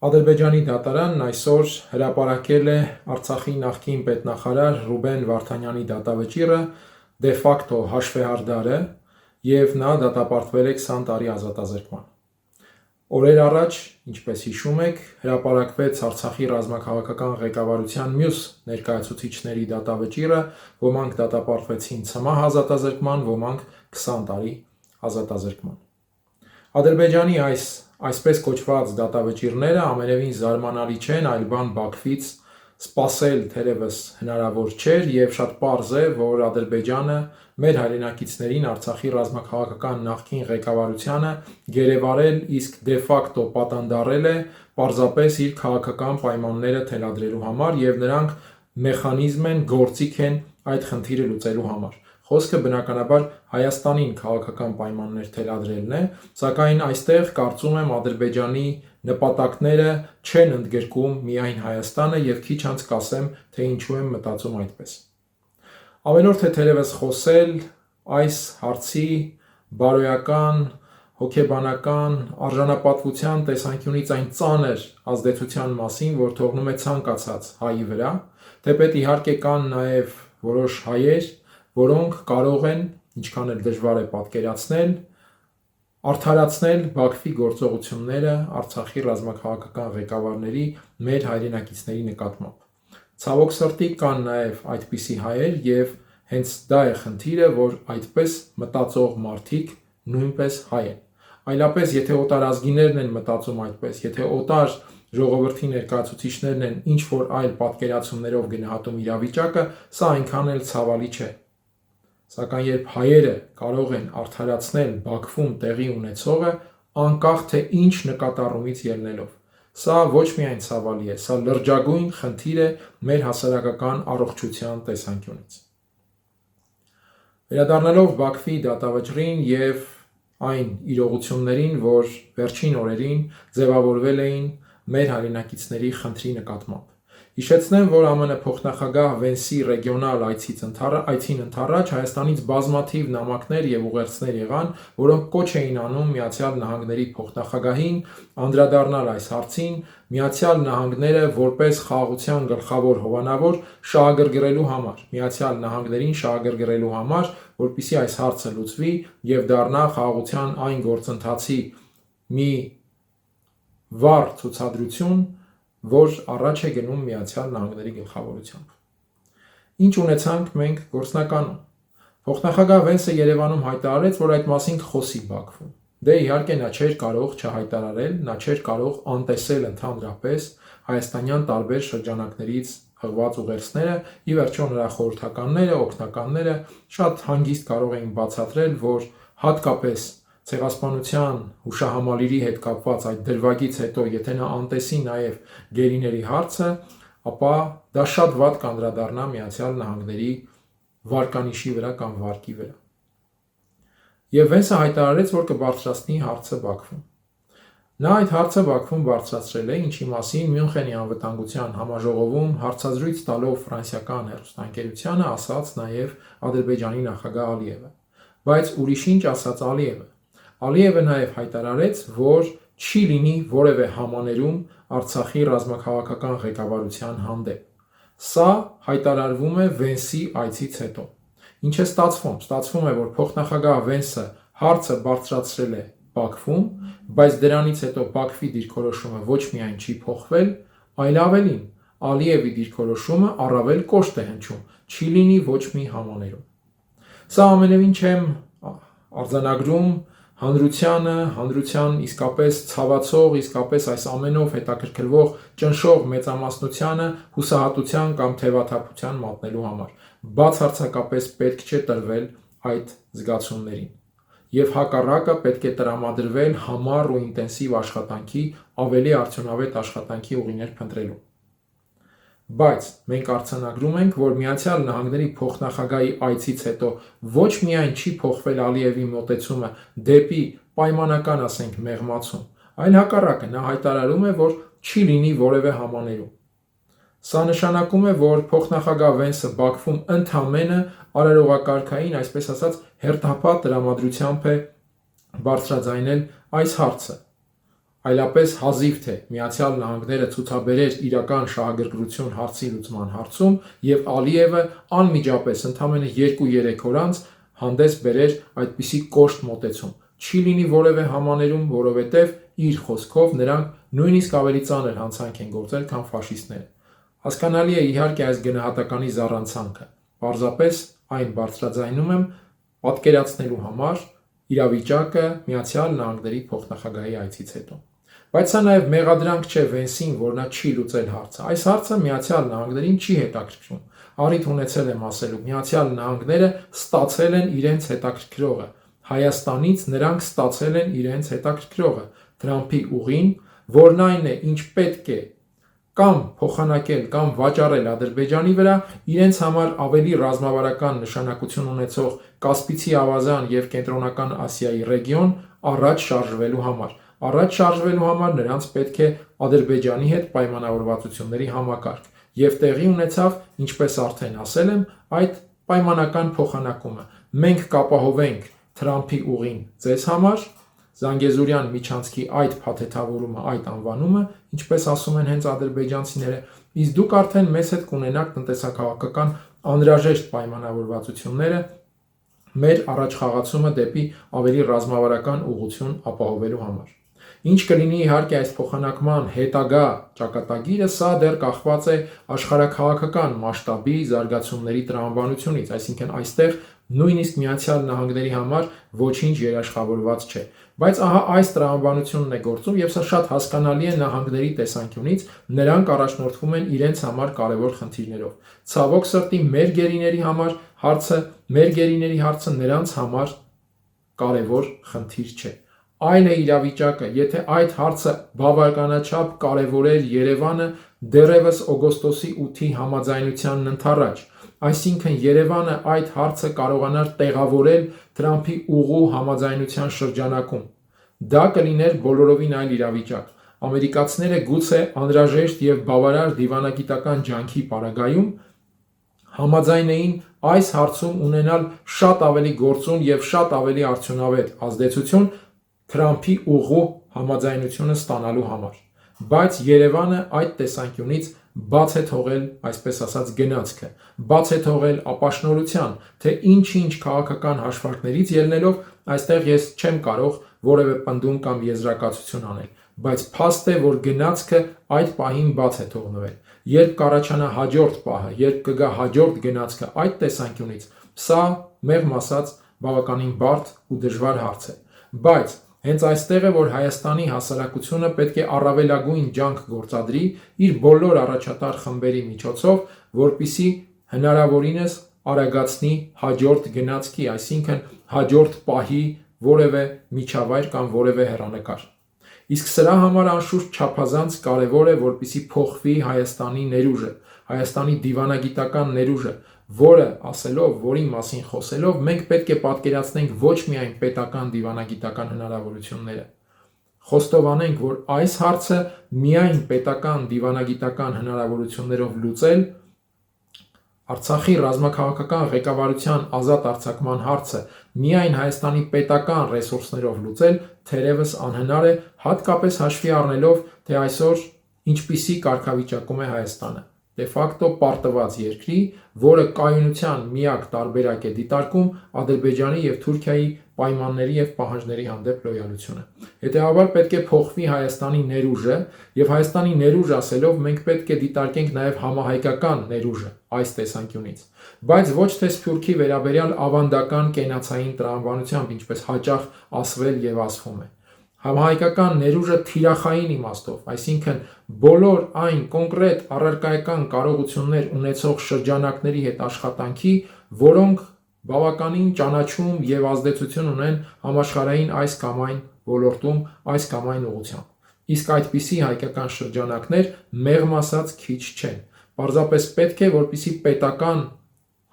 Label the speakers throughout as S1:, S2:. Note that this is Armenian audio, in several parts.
S1: Ադրբեջանի դատարանն այսօր հրապարակել է Արցախի նախկին պետնախարար Ռուբեն Վարդանյանի դատավճիռը դե ֆակտո հաշվեհարդարը և նա դատապարտվել է 20 տարի ազատազրկման։ Օրեր առաջ, ինչպես հիշում եք, հրապարակվեց Արցախի ռազմաքաղաքական ղեկավարության մյուս ներկայացուցիչների դատավճիռը, ոմանք դատապարտվեցին ցմահ ազատազրկման, ոմանք 20 տարի ազատազրկման։ Ադրբեջանի այսպես կոչված դատավճիռները ամենևին զարմանալի չեն, այլ բան Բաքվից սպասել թերևս հնարավոր չէր և շատ պարզ է, որ Ադրբեջանը մեր հայրենակիցներին Արցախի ռազմաքաղաքական նախկին ղեկավարությանը գերեվարել, իսկ դե ֆակտո պատանդարել է պարզապես իր քաղաքական պայմանները թելադրելու համար և նրանք մեխանիզմ են, գործիք են այդ խնդիրը լուծելու համար։ Խոսքը բնականաբար Հայաստանին քաղաքական պայմաններ թելադրելն է, սակայն այստեղ կարծում եմ Ադրբեջանի նպատակները չեն ընդգրկում միայն Հայաստանը և քիչ անց կասեմ, թե ինչու եմ մտածում այդպես։ Ավելորդ է թերևս խոսել այս հարցի բարոյական, հոգեբանական, արժանապատվության տեսանկյունից այն ծանր ազդեցության մասին, որ թողնում է ցանկացած հայի վրա, թեպետ իհարկե կան նաև որոշ հայեր, որոնք կարող են, ինչքան էլ դժվար է պատկերացնել, արդարացնել Բաքվի գործողությունները Արցախի ռազմաքաղաքական ղեկավարների մեր հայրենակիցների նկատմամբ։ Ցավոք սրտի կան նաև այդպիսի հայեր և հենց դա է խնդիրը, որ այդպես մտածող մարդիկ նույնպես հայ են։ Այլապես եթե օտարազգիներն են մտածում այդպես, եթե օտար ժողովրդի ներկայացուցիչներն են ինչ-որ այլ պատկերացումներով գնահատում իրավիճակը, սա այնքան էլ ցավալի չէ։ Սակայն երբ հայերը կարող են արդարացնել Բաքվում տեղի ունեցողը, անկախ թե ինչ նկատառումից ելնելով, սա ոչ միայն ցավալի է, սա լրջագույն խնդիր է մեր հասարակական առողջության տեսանկյունից։ Վերադառնալով Բաքվի դատավճռին և այն իրողություններին, որ վերջին օրերին ձևավորվել էին մեր հայրենակիցների խնդրի նկատմամբ։ Հիշեցնեմ, որ ԱՄՆ փոխնախագահ Վենսի ռեգիոնալ այցին ընդառաջ Հայաստանից բազմաթիվ նամակներ և ուղերձներ եղան, որոնք կոչ էին անում ԱՄՆ փոխնախագահին անդրադառնալ այս հարցին, ԱՄՆ-ը որպես խաղաղության գլխավոր հովանավոր շահագրգռելու համար, ԱՄՆ-ին շահագրգռելու համար, որպեսզի այս հարցը լուծվի և դառնա խաղաղության այն գործընթացի մի վառ ցուցադրություն, որ առաջ է գնում ԱՄՆ-ի գլխավորությամբ։ Ինչ ունեցանք մենք գործնականում։ Փոխնախագահ Վենսը Երևանում հայտարարեց, որ այդ մասին կխոսի Բաքվում։ Դե իհարկե նա չէր կարող չհայտարարել, նա չէր կարող անտեսել ընդհանրապես հայաստանյան տարբեր շրջանակներից հղված ուղերձները, ի վերջո նրա խորհրդականները, օգնականները շատ հանգիստ կարող էին բացատրել, որ հատկապես ցեղասպանության հուշահամալիրի հետ կապված այդ դրվագից հետո, եթե նա անտեսի նաև գերիների հարցը, ապա դա շատ վատ կանդրադառնա ԱՄՆ-ի վարկանիշի վրա կամ վարկի վրա։ Եվ Վենսը հայտարարեց, որ կբարձրացնի հարցը Բաքվում։ Նա այդ հարցը Բաքվում բարձրացրել է, ինչի մասին Մյունխենի անվտանգության համաժողովում հարցազրույց տալով ֆրանսիական հեռուստաընկերությանը ասաց նաև Ադրբեջանի նախագահ Ալիևը։ Բայց ուրիշ ինչ ասաց Ալիևը։ Ալիևը նաև հայտարարեց, որ չի լինի որևէ համաներում Արցախի ռազմաքաղաքական ղեկավարության հանդեպ։ Սա հայտարարվում է Վենսի այցից հետո։ Ինչ է ստացվում։ Ստացվում է, որ փոխնախագահ Վենսը հարցը բարձրացրել է Բաքվում, բայց դրանից հետո Բաքվի դիրքորոշումը ոչ միայն չի փոխվել, այլ ավելին, Ալիևի դիրքորոշումը առավել կոշտ է հնչում, չի լինի ոչ մի համաներում։ Սա ամենևին չեմ արձանագրում հանրության իսկապես ցավացող, իսկապես այս ամենով հետաքրքրվող ճնշող մեծամասնությանը հուսահատության կամ թևաթափության մատնելու համար։ Բացարձակապես պետք չէ տրվել այդ զգացումներին։ Եվ հակառակը պետք է տրամադրվել համառ ու ինտենսիվ աշխատանքի, ավելի արդյունավետ աշխատանքի ուղիներ փնտրելու։ Բայց մենք արձանագրում ենք, որ ԱՄՆ փոխնախագահի այցից հետո ոչ միայն չի փոխվել Ալիևի մոտեցումը դեպի պայմանական, ասենք, մեղմացում, այլ հակառակը, նա հայտարարում է, որ չի լինի որևէ համաներում։ Սա նշանակում է, որ փոխնախագահ Վենսը Բաքվում ընդամենը արարողակարգային, այսպես ասած, հերթափատ տրամադրությամբ է բարձրաձայնել այս հարցը։ այլապես հազիվ թե Միացյալ Նահանգները ցուցաբերեր իրական շահագրգռություն հարցի լուծման հարցում եւ Ալիևը անմիջապես ընդամենը 2-3 օր անց հանդես բերեր այդպիսի կոշտ մոտեցում։ Չի լինի որևէ համաներում, որովհետեւ իր խոսքով նրանք նույնիսկ ավելի ծանր հանցանք են գործել, քան ֆաշիստները։ Հասկանալի է իհարկե այս գնահատականի զառանցանքը։ Պարզապես այն բարձրաձայնում եմ պատկերացնելու համար իրավիճակը Միացյալ Նահանգների փոխնախագահի այցից հետո։ Բայց սա նաև մեղադրանք չէ Վենսին, որ նա չի լուծել հարցը։ Այս հարցը Միացյալ Նահանգներին չի հետաքրքրում։ Առիթ ունեցել եմ ասելու, Միացյալ Նահանգները ստացել են իրենց հետաքրքրողը։ Հայաստանից նրանք ստացել են իրենց հետաքրքրողը։ Թրամփի ուղին, որն այն է, ինչ պետք է կամ փոխանակել կամ վաճառել Ադրբեջանի վրա իրենց համար ավելի ռազմավարական նշանակություն ունեցող Կասպիցի ավազան եւ Կենտրոնական Ասիայի ռեգիոն առաջ շարժվելու համար։ Առաջ շարժվելու համար նրանց պետք է Ադրբեջանի հետ պայմանավորվածությունների համակարգ եւ տեղի ունեցավ, ինչպես արդեն ասել եմ, այդ պայմանական փոխանակումը։ Մենք կապահովենք Թրամփի ուղին ձեզ համար, Զանգեզուրյան միջանցքի այդ փաթեթավորումը, այդ անվանումը, ինչպես ասում են հենց ադրբեջանցիները, իսկ դուք արդեն մեզ հետ կունենաք տնտեսական անհրաժեշտ պայմանավորվածությունները մեր առաջխաղացումը դեպի ավելի ռազմավարական ուղղություն ապահովելու համար։ Ինչ կլինի իհարկե այս փոխանակման հետագա ճակատագիրը, սա դեռ կախված է աշխարհաքաղաքական մասշտաբի զարգացումների տրամաբանությունից, այսինքն այստեղ նույնիսկ Միացյալ Նահանգների համար ոչինչ երաշխավորված չէ։ Բայց ահա այս տրամաբանությունն է գործում եւ սա շատ հասկանալի է նահանգների տեսանկյունից, նրանք առաջնորդվում են իրենց համար կարևոր խնդիրներով։ Ցավոք սրտի մեր գերիների հարցը նրանց համար կարևոր խնդիր չէ։ Այն է իրավիճակը, եթե այդ հարցը բավականաչափ կարևորեր Երևանը դեռևս օգոստոսի 8-ի համաձայնությանն ընդառաջ, այսինքն Երևանը այդ հարցը կարողանար տեղավորել Թրամփի ուղու համաձայնության շրջանակում, դա կլիներ բոլորովին այլ իրավիճակ։ Ամերիկացիները գուցե անհրաժեշտ եւ բավարար դիվանագիտական ջանքի պարագայում համաձայն էին այս հարցում ունենալ շատ ավելի գործուն եւ շատ ավելի արդյունավետ ազդեցություն Թրամփի ուղու համաձայնությունը ստանալու համար, բայց Երևանը այդ տեսանկյունից բաց է թողել, այսպես ասած, գնացքը, բաց է թողել ապաշնորհության, թե ինչ-ինչ քաղաքական հաշվարկներից ելնելով այստեղ ես չեմ կարող որևէ պնդում կամ եզրակացություն անել, բայց փաստ է, որ գնացքը այդ պահին բաց է թողնվել։ Երբ կառաջանա հաջորդ պահը, երբ կգա հաջորդ գնացքը այդ տեսանկյունից, սա մեղմ ասած բավականին բարդ ու դժվար հարց է, բայց հենց այստեղ է, որ Հայաստանի հասարակությունը պետք է առավելագույն ջանք գործադրի իր բոլոր առաջատար խմբերի միջոցով, որպիսի հնարավորինս արագացնի հաջորդ գնացքի, այսինքն հաջորդ պահի որևէ միջավայր կամ որևէ հեռանկար։ Իսկ սրա համար անշուշտ չափազանց կարևոր է, որպիսի փոխվի Հայաստանի ներուժը, Հայաստանի դիվանագիտական ներուժը, որը ասելով, որի մասին խոսելով, մենք պետք է պատկերացնենք ոչ միայն պետական դիվանագիտական հնարավորությունները, խոստովանենք, որ այս հարցը միայն պետական դիվանագիտական հնարավորություններով լուծել, Արցախի ռազմաքաղաքական ղեկավարության ազատ արձակման հարցը միայն Հայաստանի պետական ռեսուրսներով լուծել թերևս անհնար է, հատկապես հաշվի առնելով, թե այսօր ինչպիսի կարգավիճակում է Հայաստանը։ Դե ֆակտո պարտված երկրի, որը կայունության միակ տարբերակ է դիտարկում Ադրբեջանի եւ Թուրքիայի պայմանների եւ պահանջների հանդեպ լոյալությունը։ Հետևաբար պետք է փոխվի Հայաստանի ներուժը եւ Հայաստանի ներուժ ասելով մենք պետք է դիտարկենք նաեւ համահայկական ներուժը այս տեսանկյունից, բայց ոչ թե Սփյուռքի վերաբերյալ ավանդական կենացային տրամաբանությամբ, ինչպես հաճախ ասվել եւ ասվում է։ Համահայկական ներուժը թիրախային իմաստով, այսինքն բոլոր այն կոնկրետ առարկայական կարողություններ ունեցող շրջանակների հետ աշխատանքի, որոնք բավականին ճանաչում եւ ազդեցություն ունեն համաշխարհային այս կամ այն ոլորտում, այս կամ այն ուղղությամբ։ Իսկ այդպիսի հայկական շրջանակներ մեղմ ասած քիչ չեն։ Պարզապես պետք է, որպիսի պետական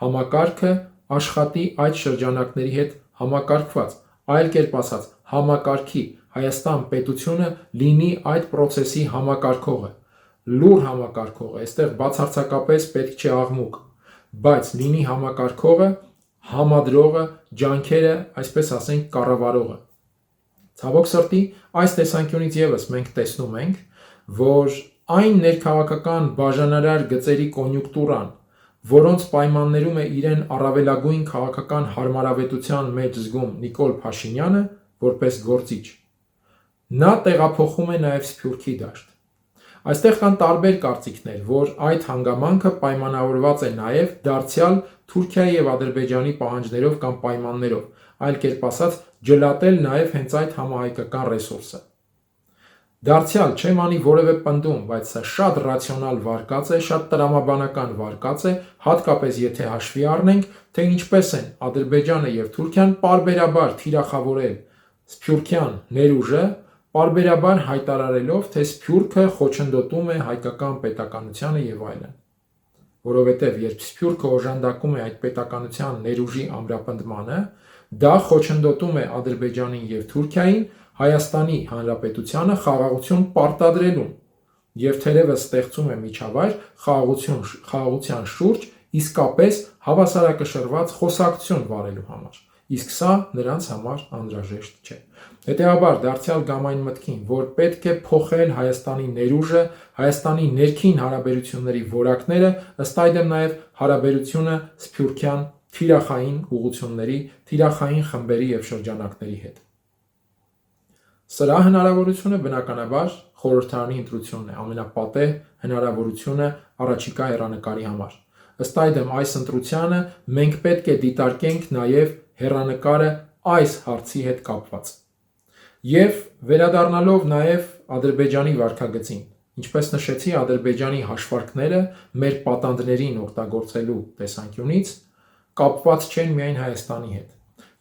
S1: համակարգը աշխատի այդ շրջանակների հետ համակարգված, այլ կերպ ասած, համակարգի Հայաստան պետությունը լինի այդ process-ի համակարգողը, լուր համակարգողը, այստեղ բացարձակապես պետք չէ աղմուկ, բայց լինի համակարգողը, համադրողը, ջանքերը, այսպես ասենք, կառավարողը։ Ցավոք սրտի, այս տեսանկյունից ևս մենք տեսնում ենք, որ այն ներքաղաքական բաժանարար գծերի կոնյունկտուրան, որոնց պայմաններում է իրեն առավելագույն քաղաքական հարմարավետության մեջ զգում Նիկոլ Փաշինյանը որպես գործիչ, նա տեղափոխում է նաև Սփյուռքի դաշտ։ Այստեղ կան տարբեր կարծիքներ, որ այդ հանգամանքը պայմանավորված է նաև դարձյալ Թուրքիայի եւ Ադրբեջանի պահանջներով կամ պայմաններով, այլ կերպ ասած, ջլատել նաև հենց այդ համահայկական ռեսուրսը։ Դարձյալ չեմ անի որևէ պնդում, բայց սա շատ ռացիոնալ վարկած է, շատ տրամաբանական վարկած է, հատկապես եթե հաշվի առնենք, թե ինչպես են Ադրբեջանը եւ Թուրքիան պարբերաբար թիրախավորել Սփյուռքյան ներուժը, պարբերաբար հայտարարելով, թե Սփյուռքը խոչընդոտում է հայկական պետականությանը եւ այլն։ Որովհետեւ երբ Սփյուռքը օժանդակում է այդ պետականության ներուժի ամրապնդմանը, դա խոչընդոտում է Ադրբեջանին եւ Թուրքիային Հայաստանի Հանրապետությանը խաղաղություն պարտադրելուն եւ թերևս ստեղծում է միջավայր խաղաղության շուրջ իսկապես հավասարակշռված խոսակցություն վարելու համար, իսկ սա նրանց համար անհրաժեշտ չէ։ Հետևաբար դարձյալ գամային մտքին, որ պետք է փոխել Հայաստանի ներուժը, Հայաստանի ներքին հարաբերությունների որակները, ըստ այդմ նաեւ հարաբերությունը Սփյուռքյան թիրախային ուղղությունների, թիրախային խմբերի եւ շրջանակների հետ։ Սրա հնարավորությունը բնականաբար խորհրդարանի ընտրությունն է, ամենապատեհ հնարավորությունը առաջիկա հեռանկարի համար։ Ըստ այդմ այս ընտրությանը մենք պետք է դիտարկենք նաև հեռանկարը այս հարցի հետ կապված։ Եվ վերադառնալով նաև Ադրբեջանի վարքագծին, ինչպես նշեցի, Ադրբեջանի հաշվարկները մեր պատանդներին օգտագործելու տեսանկյունից կապված չեն միայն Հայաստանի հետ։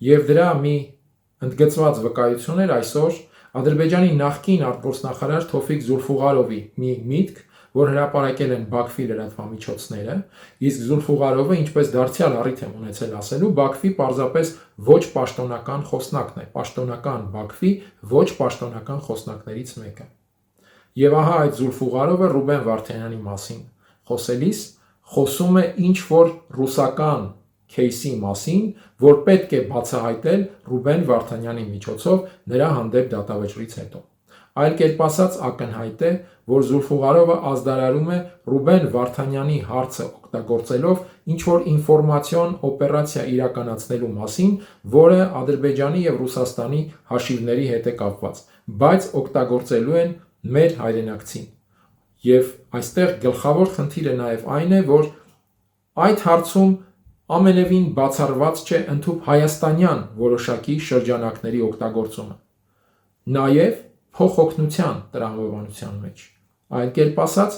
S1: Եվ դրա մի ընդգծված վկայություն էր այսօր Ադրբեջանի նախկին արտգործնախարար Թոֆիկ Զուլֆուղարովի մի միտք, որ հրապարակել են Բաքվի լրատվամիջոցները, իսկ Զուլֆուղարովը, ինչպես դարձյալ առիթ եմ ունեցել ասելու, Բաքվի պարզապես ոչ պաշտոնական խոսնակն է, պաշտոնական Բաքվի ոչ պաշտոնական խոսնակներից մեկը։ Եվ ահա այդ Զուլֆուղարովը Ռուբեն Վարդանյանի մասին խոսելիս խոսում է ինչ որ ռուսական քեյսի մասին, որ պետք է բացահայտել Ռուբեն Վարդանյանի միջոցով նրա հանդեպ դատավճռից հետո։ Այլ կերպ ասած, ակնհայտ է, որ Զուլֆուղարովը ազդարարում է Ռուբեն Վարդանյանի հարցը օգտագործելով ինչ որ ինֆորմացիոն օպերացիա իրականացնելու մասին, որը Ադրբեջանի եւ Ռուսաստանի հաշիվների հետ է կապված, բայց օգտագործելու են մեր հայրենակցին։ Եվ այստեղ գլխավոր խնդիրը նաեւ այն է, որ այդ հարցում ամենևին բացառված չէ ընդհանուր հայաստանյան որոշակի շրջանակների օգտագործումը, նաև փոխօգնության տրամաբանության մեջ։ Այլ կերպ ասած,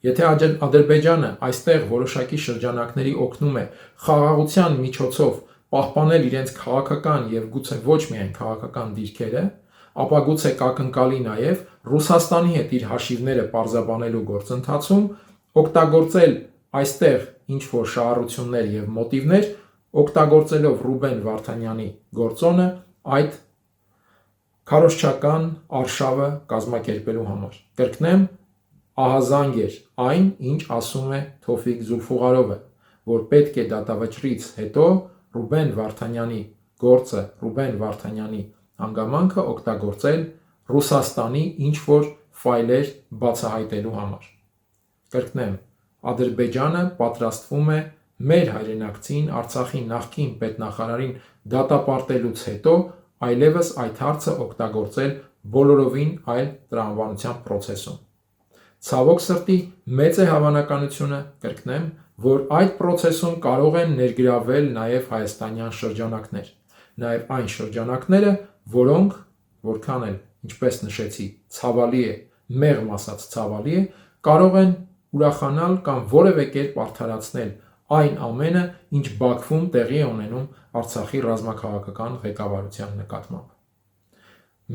S1: եթե Ադրբեջանը այստեղ որոշակի շրջանակների օգնում է խաղաղության միջոցով պահպանել իրենց քաղաքական եւ գուցե ոչ միայն քաղաքական դիրքերը, ապա գուցե կակնկալի նաև Ռուսաստանի հետ իր հաշիվները պարզաբանելու գործընթացում օգտագործել այստեղ ինչ որ շահառություններ եւ մոտիվներ, օգտագործելով Ռուբեն Վարդանյանի գործոնը այդ քարոզչական արշավը կազմակերպելու համար։ Կրկնեմ, ահազանգ էր այն, ինչ ասում է Թոֆիկ Զուլֆուղարովը, որ պետք է դատավճռից հետո Ռուբեն Վարդանյանի գործը, Ռուբեն Վարդանյանի հանգամանքը օգտագործել Ռուսաստանի ինչ որ ֆայլեր բացահայտելու համար։ Կրկնեմ, Ադրբեջանը պատրաստվում է մեր հայրենակցին Արցախի նախկին պետնախարարին դատապարտելուց հետո այլևս այդ հարցը օգտագործել բոլորովին այլ տրամաբանության process-ում։ Ցավոք սրտի մեծ է հավանականությունը, կրկնեմ, որ այդ process-ում կարող են ներգրավել նաև հայաստանյան շրջանակներ, նաև այն շրջանակները, որոնք որքան էլ, ինչպես նշեցի, ցավալի է, մեղմ ասած ցավալի է, կարող են ուրախանալ կամ որևէ կերպ արդարացնել այն ամենը, ինչ Բաքվում տեղի է ունենում Արցախի ռազմաքաղաքական ղեկավարության նկատմամբ։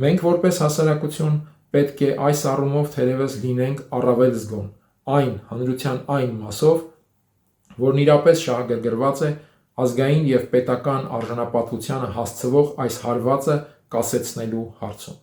S1: Մենք որպես հասարակություն պետք է այս առումով թերևս լինենք առավել զգոն այն հանրության այն մասով, որն իրապես շահագրգռված է ազգային եւ պետական արժանապատվությանը հասցվող այս հարվածը կասեցնելու հարցում։